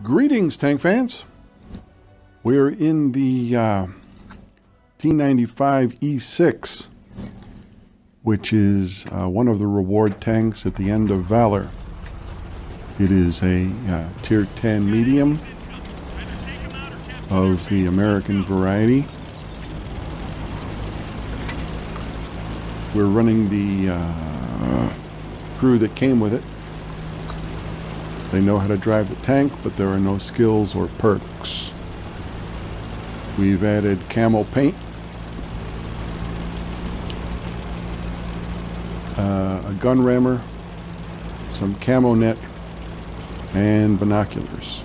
Greetings, tank fans. We're in the T95E6, which is one of the reward tanks at the end of Valor. It is a tier 10 medium of the American variety. We're running the crew that came with it. They know how to drive the tank, but there are no skills or perks. We've added camo paint, a gun rammer, some camo net, and binoculars.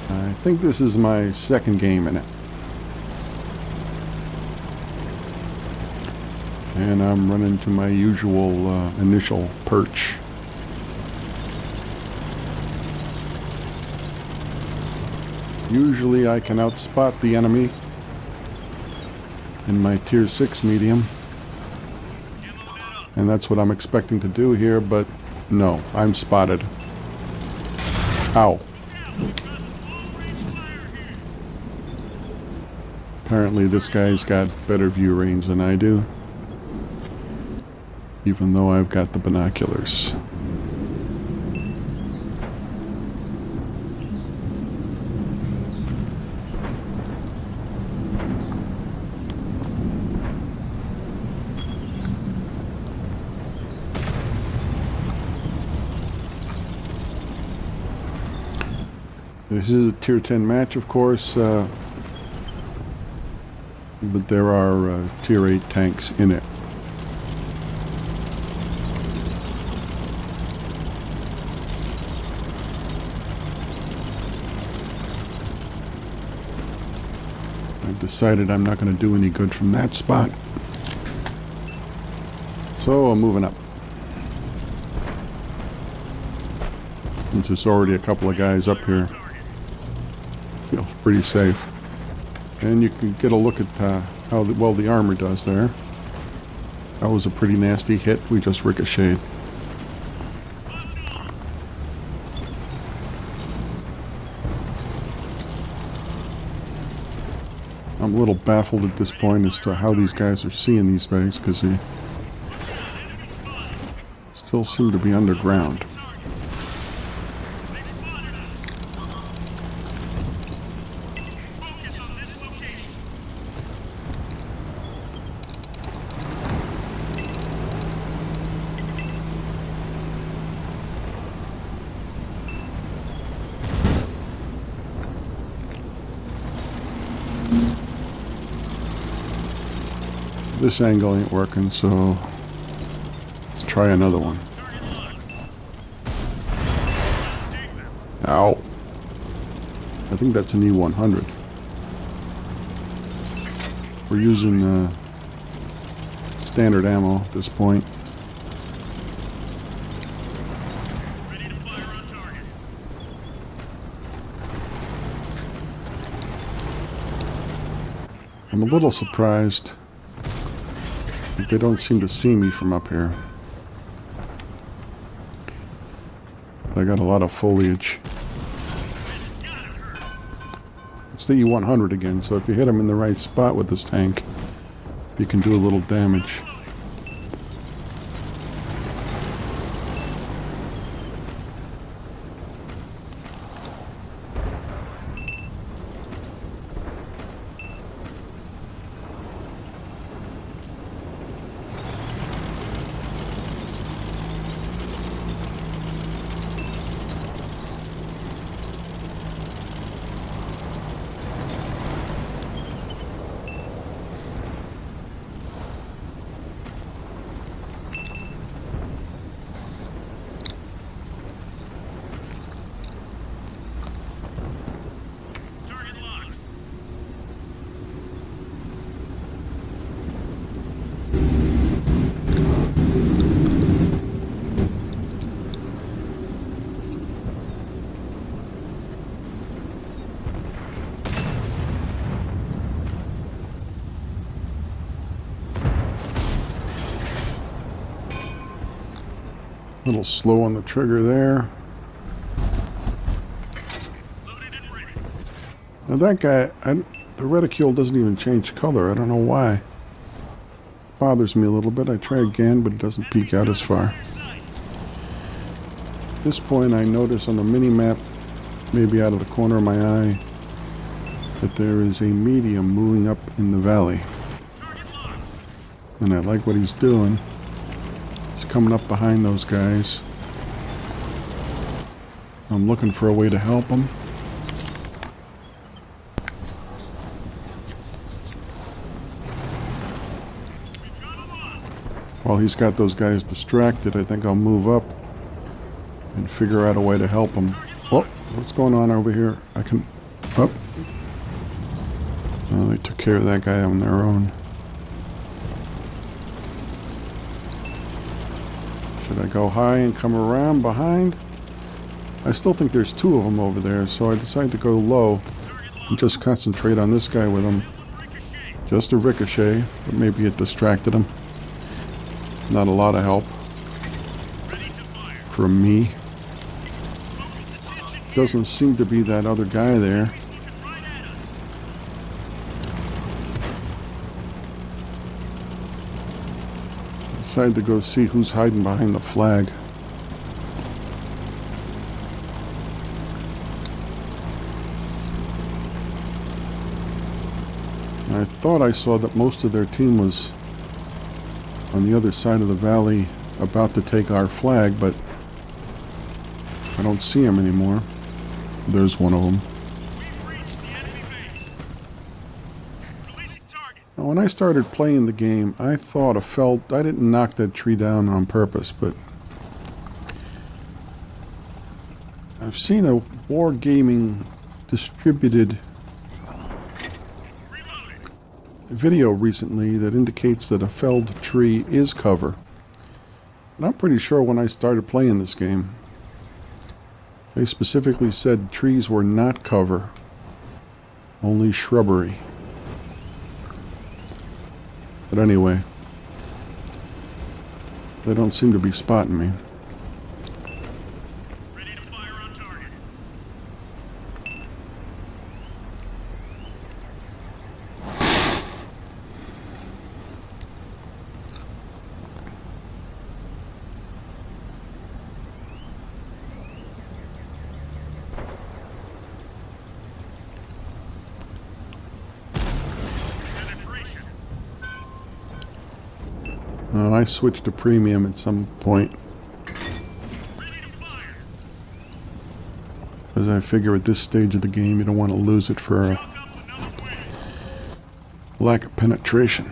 I think this is my second game in it. And I'm running to my usual initial perch. Usually I can outspot the enemy in my tier 6 medium, and that's what I'm expecting to do here, but no, I'm spotted. Ow. Apparently this guy's got better view range than I do, even though I've got the binoculars. This is a tier 10 match, of course, but there are tier 8 tanks in it. I've decided I'm not going to do any good from that spot, so I'm moving up. Since there's already a couple of guys up here, feels pretty safe. And you can get a look at how well the armor does there. That was a pretty nasty hit. We just ricocheted. I'm a little baffled at this point as to how these guys are seeing these guys, because they still seem to be underground. This angle ain't working, so let's try another one. Ow. I think that's an E100. We're using standard ammo at this point. I'm a little surprised that they don't seem to see me from up here. I got a lot of foliage. It's the E100 again, so if you hit them in the right spot with this tank, you can do a little damage. A little slow on the trigger there. Now that guy, the reticule doesn't even change color. I don't know why. It bothers me a little bit. I try again, but it doesn't peek out as far. At this point, I notice on the mini-map, maybe out of the corner of my eye, that there is a medium moving up in the valley. And I like what he's doing. He's coming up behind those guys. I'm looking for a way to help him. While he's got those guys distracted, I think I'll move up and figure out a way to help him. Oh, what's going on over here? I can... Oh. Oh, they took care of that guy on their own. Should I go high and come around behind? I still think there's two of them over there, so I decided to go low and just concentrate on this guy with him. Just a ricochet, but maybe it distracted him. Not a lot of help from me. Doesn't seem to be that other guy there. Decided to go see who's hiding behind the flag. I thought I saw that most of their team was on the other side of the valley about to take our flag, but I don't see them anymore. There's one of them. Now, when I started playing the game, I thought I didn't knock that tree down on purpose, but I've seen a wargaming distributed video recently that indicates that a felled tree is cover. And I'm pretty sure when I started playing this game, they specifically said trees were not cover, only shrubbery. But anyway, they don't seem to be spotting me. Ready to fire on target. I switched to premium at some point, as I figure at this stage of the game you don't want to lose it for a lack of penetration.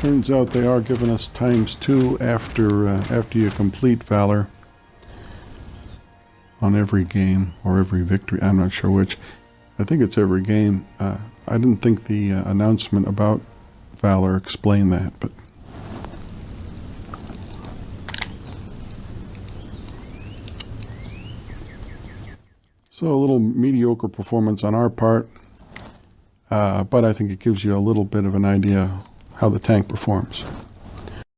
Turns out they are giving us ×2 after you complete Valor on every game, or every victory. I'm not sure which. I think it's every game. I didn't think the announcement about Valor explained that, but so a little mediocre performance on our part, but I think it gives you a little bit of an idea how the tank performs.